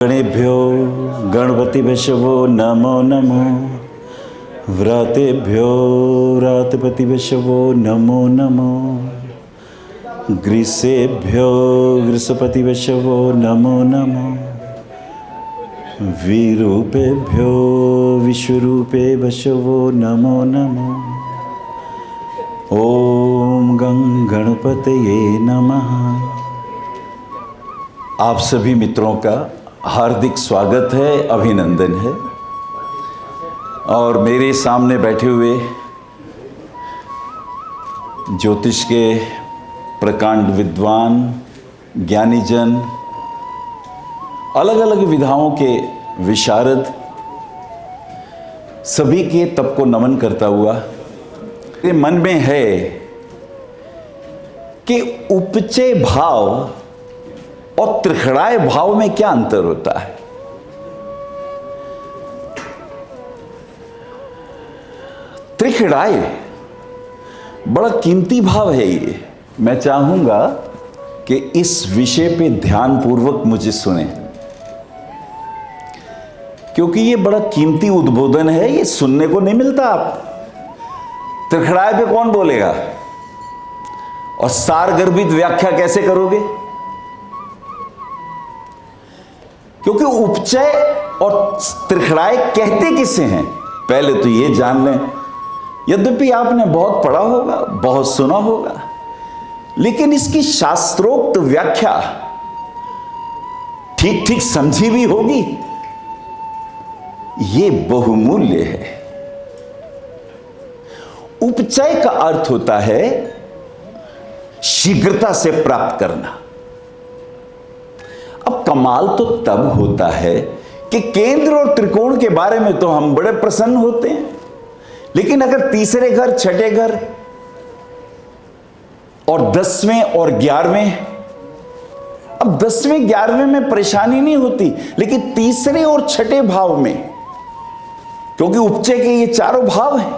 गणेभ्यो गणपतिभ्यो नमो नमो। व्रातेभ्यो व्रातपतिभ्यो नमो नमो। ग्रीसेभ्यो ग्रीसपतिभ्यो नमो नमो। विरूपेभ्यो विश्वरूपेभ्यो नमो नमो। ओम गं गणपतये नमः। आप सभी मित्रों का हार्दिक स्वागत है, अभिनंदन है। और मेरे सामने बैठे हुए ज्योतिष के प्रकांड विद्वान, ज्ञानीजन, अलग अलग विधाओं के विशारद, सभी के तप को नमन करता हुआ मेरे मन में है कि उपचय भाव और त्रिखड़ाय भाव में क्या अंतर होता है। त्रिखड़ाय बड़ा कीमती भाव है ये। मैं चाहूंगा कि इस विषय पे ध्यानपूर्वक मुझे सुने, क्योंकि ये बड़ा कीमती उद्बोधन है, ये सुनने को नहीं मिलता। आप त्रिखड़ाय पे कौन बोलेगा और सारगर्भित व्याख्या कैसे करोगे? क्योंकि उपचय और त्रिखड़ाय कहते किसे हैं, पहले तो ये जान लें। यद्यपि आपने बहुत पढ़ा होगा, बहुत सुना होगा, लेकिन इसकी शास्त्रोक्त व्याख्या ठीक ठीक समझी भी होगी। ये बहुमूल्य है। उपचय का अर्थ होता है शीघ्रता से प्राप्त करना। अब कमाल तो तब होता है कि केंद्र और त्रिकोण के बारे में तो हम बड़े प्रसन्न होते हैं, लेकिन अगर तीसरे घर, छठे घर और 10वें और 11वें, अब 10वें 11वें में परेशानी नहीं होती, लेकिन तीसरे और छठे भाव में, क्योंकि उपचय के ये चारों भाव हैं।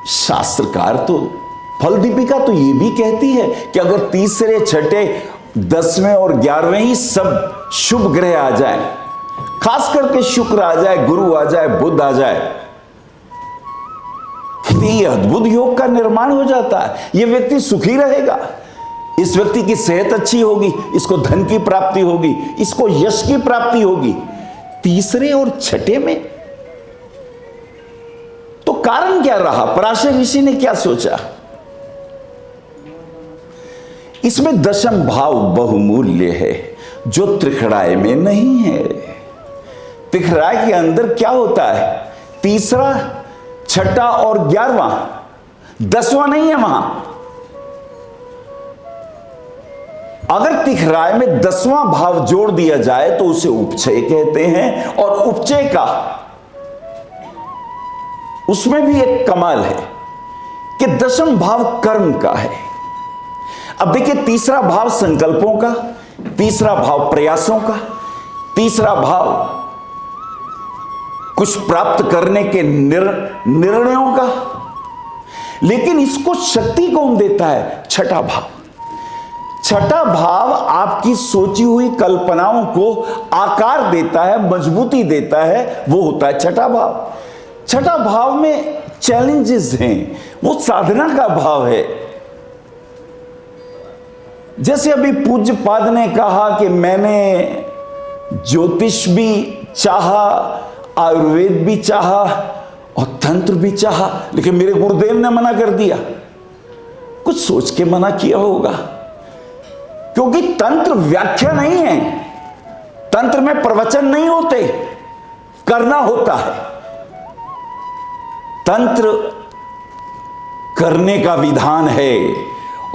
शास्त्रकार तो, फल दीपिका तो ये भी कहती है कि अगर तीसरे, छठे, 10वें और 11वें ही सब शुभ ग्रह आ जाए, खास करके शुक्र आ जाए, गुरु आ जाए, बुध आ जाए, तो ये अद्भुत योग का निर्माण हो जाता है। ये व्यक्ति सुखी रहेगा, इस व्यक्ति की सेहत अच्छी होगी, इसको धन की प्राप्ति होगी, इसको यश की प्राप्ति होगी। तीसरे और छठे में तो कारण क्या रहा? पराशर ऋषि ने क्या सोचा? इसमें दशम भाव बहुमूल्य है, जो त्रिखड़ाय में नहीं है। त्रिखड़ाय के अंदर क्या होता है? तीसरा, छठा और 11वां, 10वां नहीं है वहां। अगर त्रिखड़ाय में 10वां भाव जोड़ दिया जाए तो उसे उपचय कहते हैं। और उपचय का उसमें भी एक कमाल है कि दशम भाव कर्म का है। अब देखिए, तीसरा भाव संकल्पों का, तीसरा भाव प्रयासों का, तीसरा भाव कुछ प्राप्त करने के निर्णयों का, लेकिन इसको शक्ति कौन देता है? छठा भाव। छठा भाव आपकी सोची हुई कल्पनाओं को आकार देता है, मजबूती देता है, वो होता है छठा भाव। छठा भाव में चैलेंजेस हैं, वो साधना का भाव है। जैसे अभी पूज्य पाद ने कहा कि मैंने ज्योतिष भी चाहा, आयुर्वेद भी चाहा और तंत्र भी चाहा, लेकिन मेरे गुरुदेव ने मना कर दिया। कुछ सोच के मना किया होगा, क्योंकि तंत्र व्याख्या नहीं है, तंत्र में प्रवचन नहीं होते, करना होता है। तंत्र करने का विधान है,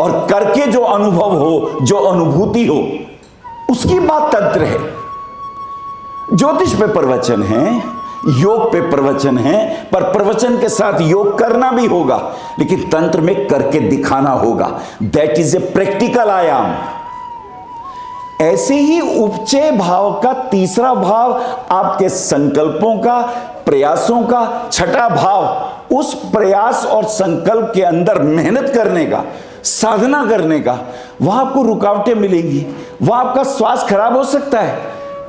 और करके जो अनुभव हो, जो अनुभूति हो, उसकी बात तंत्र है। ज्योतिष पे प्रवचन है, योग पे प्रवचन है, पर प्रवचन के साथ योग करना भी होगा, लेकिन तंत्र में करके दिखाना होगा। दैट इज ए प्रैक्टिकल आयाम। ऐसे ही उपचय भाव का तीसरा भाव आपके संकल्पों का, प्रयासों का, छठा भाव उस प्रयास और संकल्प के अंदर मेहनत करने का, साधना करने का, वहां आपको रुकावटें मिलेंगी, वहां आपका स्वास्थ्य खराब हो सकता है,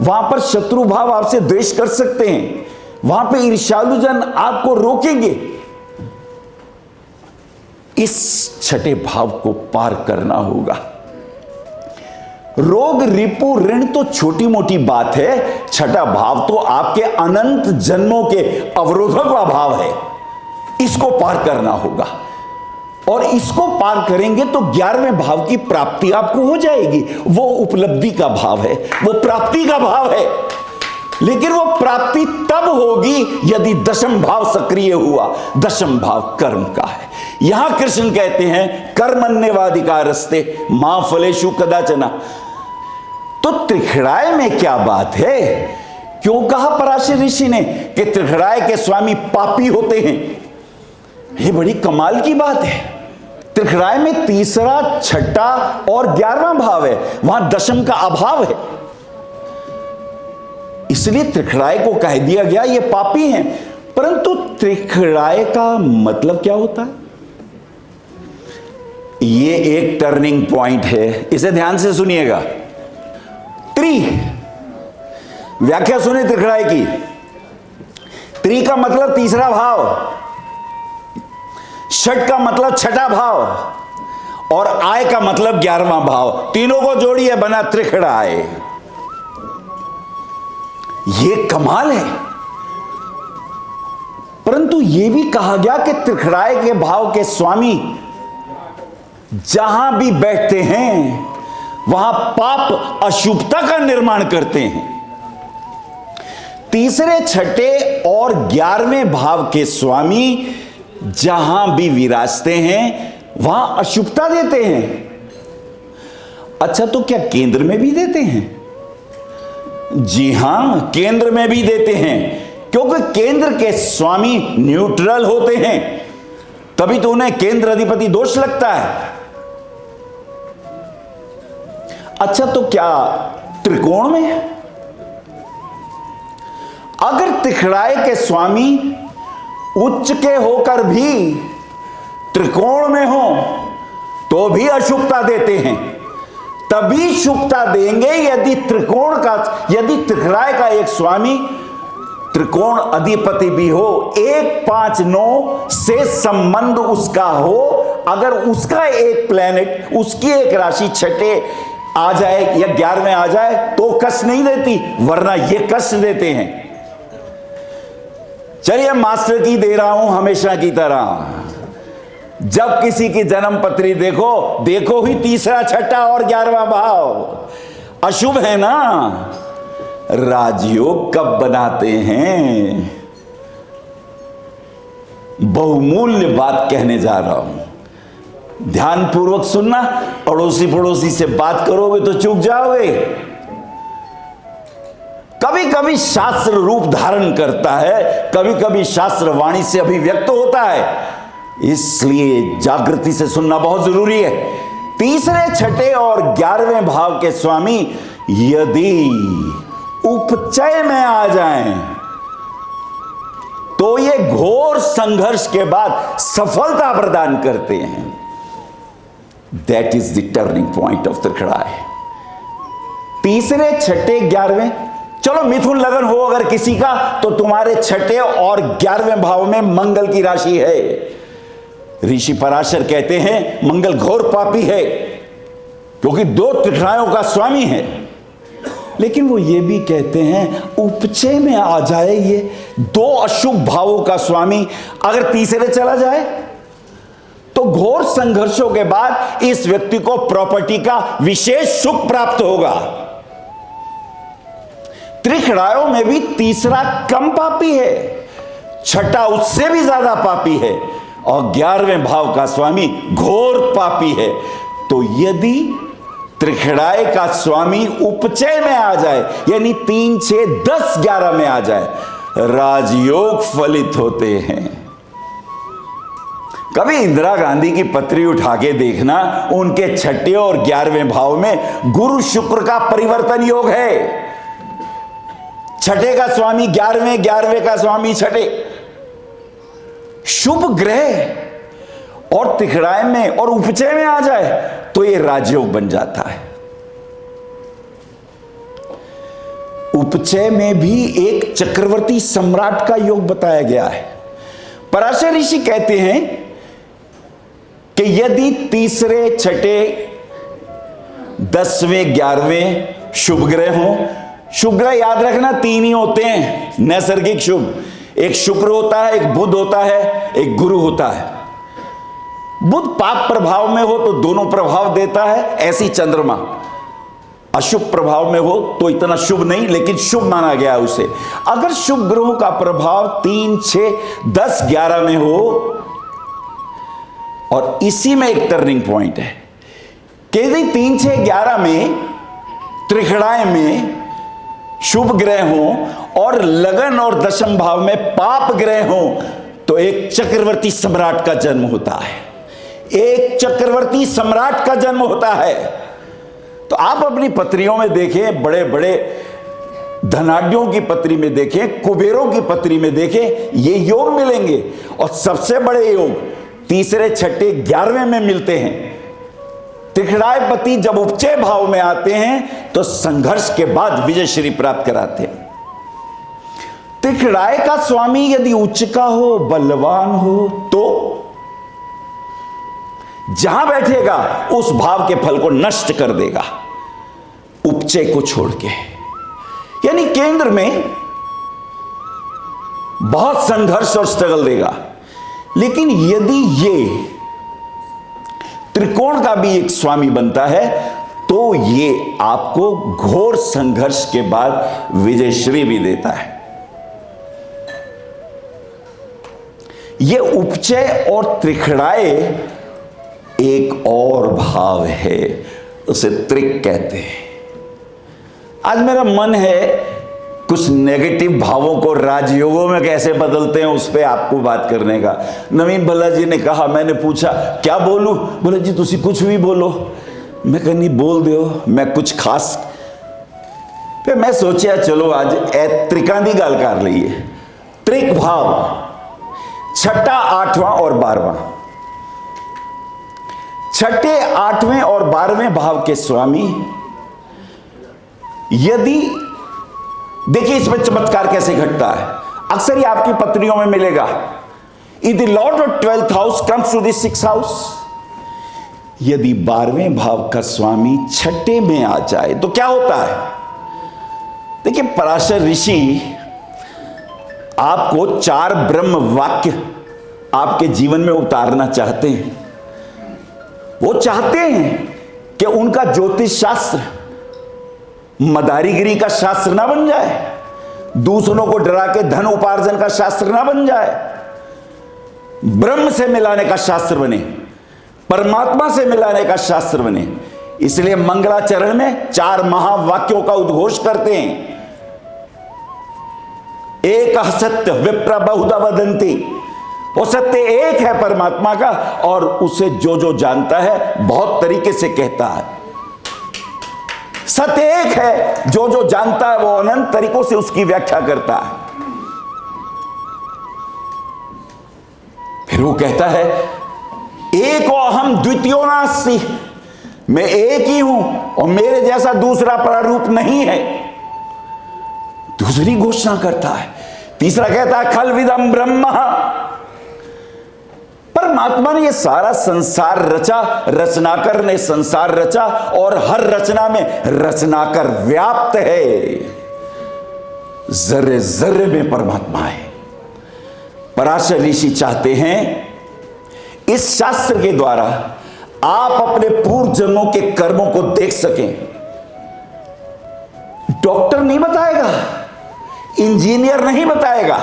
वहां पर शत्रु भाव आपसे द्वेष कर सकते हैं, वहां पे ईर्ष्यालु जन आपको रोकेंगे। इस छठे भाव को पार करना होगा। रोग, रिपु, ऋण तो छोटी मोटी बात है, छठा भाव तो आपके अनंत जन्मों के अवरोधक का भाव है। इसको पार करना होगा, और इसको पार करेंगे तो 11वें भाव की प्राप्ति आपको हो जाएगी। वो उपलब्धि का भाव है, वो प्राप्ति का भाव है, लेकिन वो प्राप्ति तब होगी यदि दशम भाव सक्रिय हुआ। दशम भाव कर्म का है। यहां कृष्ण कहते हैं कर्मण्येवाधिकारस्ते मा फलेषु कदाचन। तो त्रिखड़ाय में क्या बात है? क्यों कहा पराशर ऋषि ने कि त्रिखड़ाय के स्वामी पापी होते हैं? ये बड़ी कमाल की बात है। त्रिखड़ाय में तीसरा, छठा और 11वां भाव है, वहां दशम का अभाव है, इसलिए त्रिखड़ाय को कह दिया गया ये पापी हैं। परंतु त्रिखड़ाय का मतलब क्या होता है? ये एक टर्निंग पॉइंट है, इसे ध्यान से सुनिएगा। त्रि, व्याख्या सुनिए त्रिखड़ाय की। त्रि का मतलब तीसरा भाव, षट का मतलब छठा भाव, और आय का मतलब 11वां भाव। तीनों को जोड़िए, बना त्रिखड़ाय। ये कमाल है। परंतु यह भी कहा गया कि त्रिखड़ाय के भाव के स्वामी जहां भी बैठते हैं वहां पाप अशुभता का निर्माण करते हैं। तीसरे, छठे और 11वें भाव के स्वामी जहां भी विराजते हैं वहां अशुभता देते हैं। अच्छा, तो क्या केंद्र में भी देते हैं? जी हां, केंद्र में भी देते हैं, क्योंकि केंद्र के स्वामी न्यूट्रल होते हैं, तभी तो उन्हें केंद्र अधिपति दोष लगता है। अच्छा, तो क्या त्रिकोण में? अगर त्रिखड़ाय के स्वामी उच्च के होकर भी त्रिकोण में हो तो भी अशुभता देते हैं। तभी शुभता देंगे यदि यदि त्रिखड़ाय का एक स्वामी त्रिकोण अधिपति भी हो, 1, 5, 9 से संबंध उसका हो। अगर उसका एक प्लैनेट, उसकी एक राशि छठे आ जाए या 11वें आ जाए तो कष्ट नहीं देती, वरना ये कष्ट देते हैं। चलिए, मास्टर की दे रहा हूं हमेशा की तरह। जब किसी की जन्म पत्री देखो ही तीसरा, छठा और 11वां भाव अशुभ है ना। राजयोग कब बनाते हैं? बहुमूल्य बात कहने जा रहा हूं, ध्यानपूर्वक सुनना। पड़ोसी से बात करोगे तो चूक जाओगे। कभी कभी शास्त्र रूप धारण करता है, कभी कभी शास्त्र वाणी से अभिव्यक्त होता है, इसलिए जागृति से सुनना बहुत जरूरी है। तीसरे, छठे और 11वें भाव के स्वामी यदि उपचय में आ जाएं तो ये घोर संघर्ष के बाद सफलता प्रदान करते हैं। That is the turning point of त्रिखड़ाय। तीसरे, छठे, 11वें, चलो मिथुन लगन हो अगर किसी का, तो तुम्हारे छठे और 11वें भाव में मंगल की राशि है। ऋषि पराशर कहते हैं मंगल घोर पापी है, क्योंकि 2 त्रिखड़ायों का स्वामी है। लेकिन वो ये भी कहते हैं उपचय में आ जाए ये 2 अशुभ भावों का स्वामी, अगर तीसरे चला जाए तो घोर संघर्षों के बाद इस व्यक्ति को प्रॉपर्टी का विशेष सुख प्राप्त होगा। त्रिखड़ायों में भी तीसरा कम पापी है, छठा उससे भी ज्यादा पापी है, और 11वें भाव का स्वामी घोर पापी है। तो यदि त्रिखड़ाय का स्वामी उपचय में आ जाए, यानी 3, 6, 10, 11 में आ जाए, राजयोग फलित होते हैं। कभी इंदिरा गांधी की पत्री उठा के देखना, उनके छठे और 11वें भाव में गुरु शुक्र का परिवर्तन योग है। छठे का स्वामी 11वें, 11वें का स्वामी छठे, शुभ ग्रह और त्रिखड़ाय में और उपचय में आ जाए तो ये राजयोग बन जाता है। उपचय में भी एक चक्रवर्ती सम्राट का योग बताया गया है। पराशर ऋषि कहते हैं कि यदि तीसरे, छठे, 10वें, 11वें शुभ ग्रह हो, शुभ ग्रह याद रखना 3 ही होते हैं नैसर्गिक शुभ, एक शुक्र होता है, एक बुध होता है, एक गुरु होता है। बुध पाप प्रभाव में हो तो दोनों प्रभाव देता है, ऐसी चंद्रमा अशुभ प्रभाव में हो तो इतना शुभ नहीं, लेकिन शुभ माना गया है उसे। अगर शुभ ग्रहों का प्रभाव 3, 6, 10, 11 में हो, और इसी में एक टर्निंग पॉइंट है कि यदि 3, 6, 11 में त्रिखड़ाएं में शुभ ग्रह हो और लगन और दशम भाव में पाप ग्रह हो, तो एक चक्रवर्ती सम्राट का जन्म होता है, एक चक्रवर्ती सम्राट का जन्म होता है। तो आप अपनी पत्रियों में देखें, बड़े बड़े धनाढ्यों की पत्री में देखें, कुबेरों की पत्री में देखें, ये योग मिलेंगे। और सबसे बड़े योग तीसरे, छठे, 11वें में मिलते हैं। त्रिखड़ापति जब उपचय भाव में आते हैं तो संघर्ष के बाद विजयश्री प्राप्त कराते हैं। त्रिखड़ाए का स्वामी यदि उच्च का हो, बलवान हो, तो जहां बैठेगा उस भाव के फल को नष्ट कर देगा, उपचय को छोड़ के। यानी केंद्र में बहुत संघर्ष और स्ट्रगल देगा। लेकिन यदि ये त्रिकोण का भी एक स्वामी बनता है तो ये आपको घोर संघर्ष के बाद विजयश्री भी देता है। ये उपचय और त्रिखड़ाए एक और भाव है, उसे त्रिक कहते हैं। आज मेरा मन है कुछ नेगेटिव भावों को राजयोगों में कैसे बदलते हैं उस पर आपको बात करने का। नवीन भल्ला जी ने कहा, मैंने पूछा क्या बोलूं, बोले जी तुसी कुछ भी बोलो। मैं कहनी बोल दो, मैं कुछ खास। फिर मैं सोचा चलो आज त्रिकां दी गल कर लईए। त्रिक भाव 6ठा, 8वां और 12वां। 6ठे, 8वें और 12वें भाव के स्वामी, यदि देखिए इसमें चमत्कार कैसे घटता है। अक्सर ये आपकी पत्रियों में मिलेगा, if the lord of 12th house comes to the 6th house, यदि 12वें भाव का स्वामी 6ठे में आ जाए तो क्या होता है। देखिए पराशर ऋषि आपको 4 ब्रह्म वाक्य आपके जीवन में उतारना चाहते हैं। वो चाहते हैं कि उनका ज्योतिष शास्त्र मदारीगिरी का शास्त्र ना बन जाए, दूसरों को डरा के धन उपार्जन का शास्त्र ना बन जाए, ब्रह्म से मिलाने का शास्त्र बने, परमात्मा से मिलाने का शास्त्र बने। इसलिए मंगलाचरण में 4 महावाक्यों का उद्घोष करते हैं। एक सत्य विप्र बहुधा वदंती, वो सत्य एक है परमात्मा का, और उसे जो जो जानता है बहुत तरीके से कहता है। सत्य एक है, जो जो जानता है वो अनंत तरीकों से उसकी व्याख्या करता है। फिर वो कहता है एको अहम द्वितीयो नास्ति, मैं एक ही हूं और मेरे जैसा दूसरा प्रारूप नहीं है। दूसरी घोषणा करता है। तीसरा कहता है खलविदम ब्रह्म, परमात्मा ने ये सारा संसार रचा, रचनाकर ने संसार रचा और हर रचना में रचनाकर व्याप्त है। जर्रे जर्रे में परमात्मा है। पराशर ऋषि चाहते हैं इस शास्त्र के द्वारा आप अपने पूर्व जन्मों के कर्मों को देख सकें। डॉक्टर नहीं बताएगा, इंजीनियर नहीं बताएगा,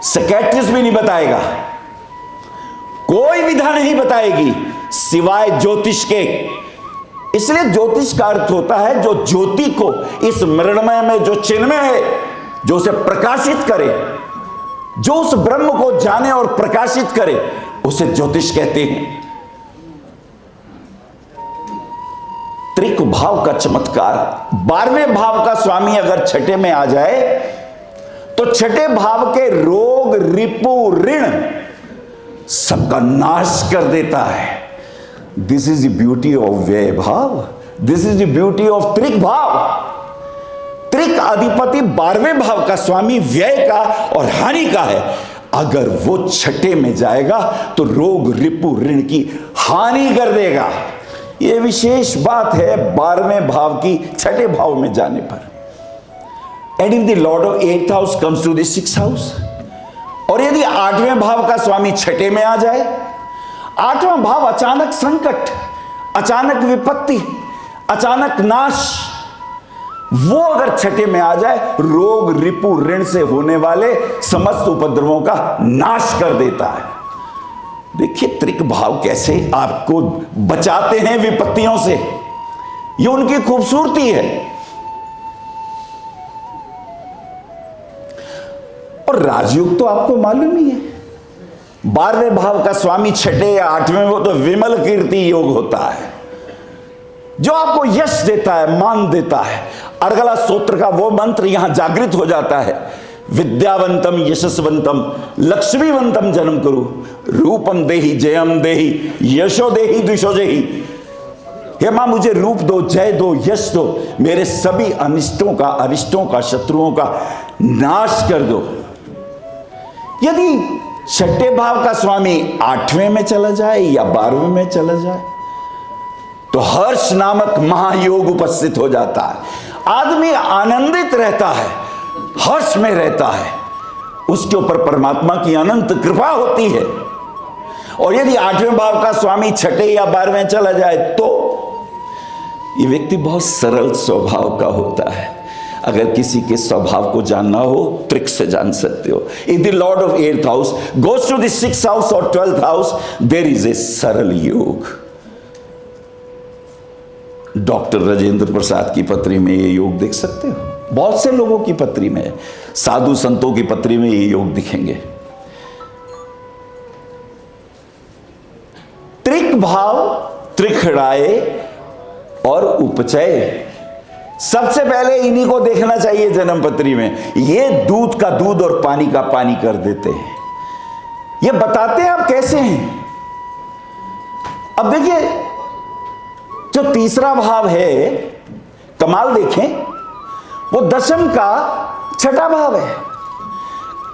साइकियाट्रिस्ट भी नहीं बताएगा, कोई विधा नहीं बताएगी सिवाय ज्योतिष के। इसलिए ज्योतिष का अर्थ होता है जो ज्योति को इस मृण्मय में जो चिन्मय है, जो उसे प्रकाशित करे, जो उस ब्रह्म को जाने और प्रकाशित करे, उसे ज्योतिष कहते हैं। त्रिक भाव का चमत्कार, 12वें भाव का स्वामी अगर 6ठे में आ जाए तो 6ठे भाव के रोग, रिपु, ऋण सबका नाश कर देता है। This is the beauty of व्यय भाव, this is the beauty of त्रिक भाव। त्रिक अधिपति 12वें भाव का स्वामी व्यय का और हानि का है। अगर वो छठे में जाएगा तो रोग रिपु ऋण की हानि कर देगा। यह विशेष बात है 12वें भाव की छठे भाव में जाने पर। And if the lord of 8th house comes to the 6th house, और यदि 8वें भाव का स्वामी छठे में आ जाए, 8वां भाव अचानक संकट, अचानक विपत्ति, अचानक नाश, वो अगर छठे में आ जाए, रोग रिपु ऋण से होने वाले समस्त उपद्रवों का नाश कर देता है। देखिए त्रिक भाव कैसे आपको बचाते हैं विपत्तियों से, ये उनकी खूबसूरती है। और राजयोग तो आपको मालूम ही है, 12वें भाव का स्वामी छठे या 8वें, वो तो विमल कीर्ति योग होता है, जो आपको यश देता है, मान देता है। अर्गला स्तोत्र का वो मंत्र यहां जागृत हो जाता है, विद्यावंतम यशस्वंतम लक्ष्मीवंतम जन्म करो, रूपम देहि जयम देहि यशो देहि द्विषो देहि। हे मां मुझे रूप दो, जय दो, यश दो, मेरे सभी अनिष्टों का, अरिष्टों का, शत्रुओं का नाश कर दो। यदि छठे भाव का स्वामी 8वें में चला जाए या 12वें में चला जाए, तो हर्ष नामक महायोग उपस्थित हो जाता है। आदमी आनंदित रहता है, हर्ष में रहता है, उसके ऊपर परमात्मा की अनंत कृपा होती है। और यदि 8वें भाव का स्वामी छठे या 12वें चला जाए, तो ये व्यक्ति बहुत सरल स्वभाव का होता है। अगर किसी के स्वभाव को जानना हो, ट्रिक से जान सकते हो। If the lord of 8th house goes to the 6th house और 12th house, there is a सरल योग। डॉक्टर राजेंद्र प्रसाद की पत्री में ये योग देख सकते हो, बहुत से लोगों की पत्री में, साधु संतों की पत्री में ये योग दिखेंगे। त्रिक भाव, त्रिखड़ाए और उपचय, सबसे पहले इन्हीं को देखना चाहिए जन्म पत्री में। ये दूध का दूध और पानी का पानी कर देते हैं, ये बताते हैं आप कैसे हैं। अब देखिए जो तीसरा भाव है, कमाल देखें, वो दशम का छठा भाव है,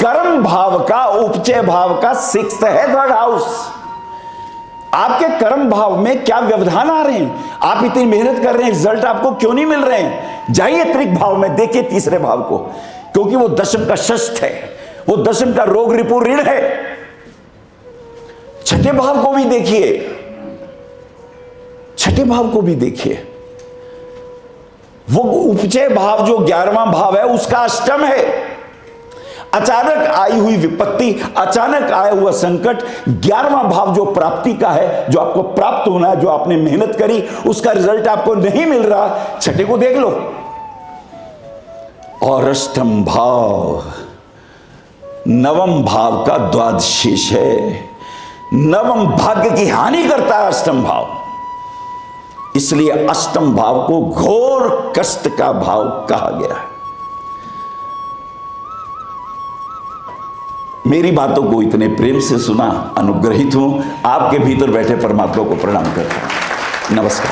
कर्म भाव का, उपचय भाव का 6th है, 3rd हाउस। आपके कर्म भाव में क्या व्यवधान आ रहे हैं? आप इतनी मेहनत कर रहे हैं, रिजल्ट आपको क्यों नहीं मिल रहे हैं? जाइए त्रिक भाव में, देखिए तीसरे भाव को, क्योंकि वो दशम का षष्ठ है, वो दशम का रोग रिपु ऋण है। छठे भाव को भी देखिए, छठे भाव को भी देखिए, वो उपचय भाव जो 11वां भाव है, उसका अष्टम है। अचानक आई हुई विपत्ति, अचानक आया हुआ संकट, 11वां भाव जो प्राप्ति का है, जो आपको प्राप्त होना है, जो आपने मेहनत करी, उसका रिजल्ट आपको नहीं मिल रहा, छठे को देख लो। और अष्टम भाव 9वें भाव का द्वादशीश है, 9वें भाग्य की हानि करता है अष्टम भाव। इसलिए अष्टम भाव को घोर कष्ट का भाव कहा गया है। मेरी बातों को इतने प्रेम से सुना, अनुग्रहित हूं, आपके भीतर बैठे परमात्मा को प्रणाम करता हूं। नमस्कार।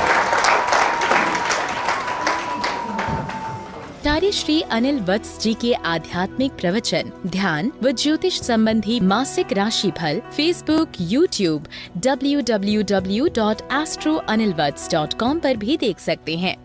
आचार्य श्री अनिल वत्स जी के आध्यात्मिक प्रवचन, ध्यान व ज्योतिष संबंधी मासिक राशिफल फेसबुक, यूट्यूब, www.astroanilvats.com पर भी देख सकते हैं।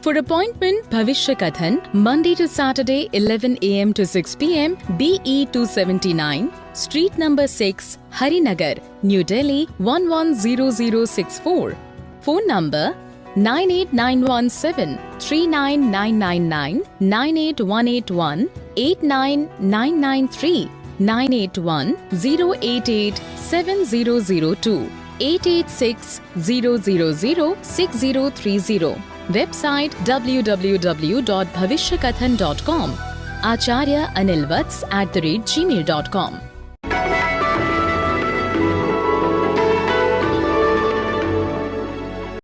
For appointment, भविष्य कथन, Monday to Saturday, 11 a.m. to 6 p.m. BE 279, Street number 6, Harinagar, New Delhi 110064. Phone number 98917 39999 98181 89993 981 088 7002 886 000 6030. Website www.bhavishyakathan.com. Acharya Anil Vats @gmail.com.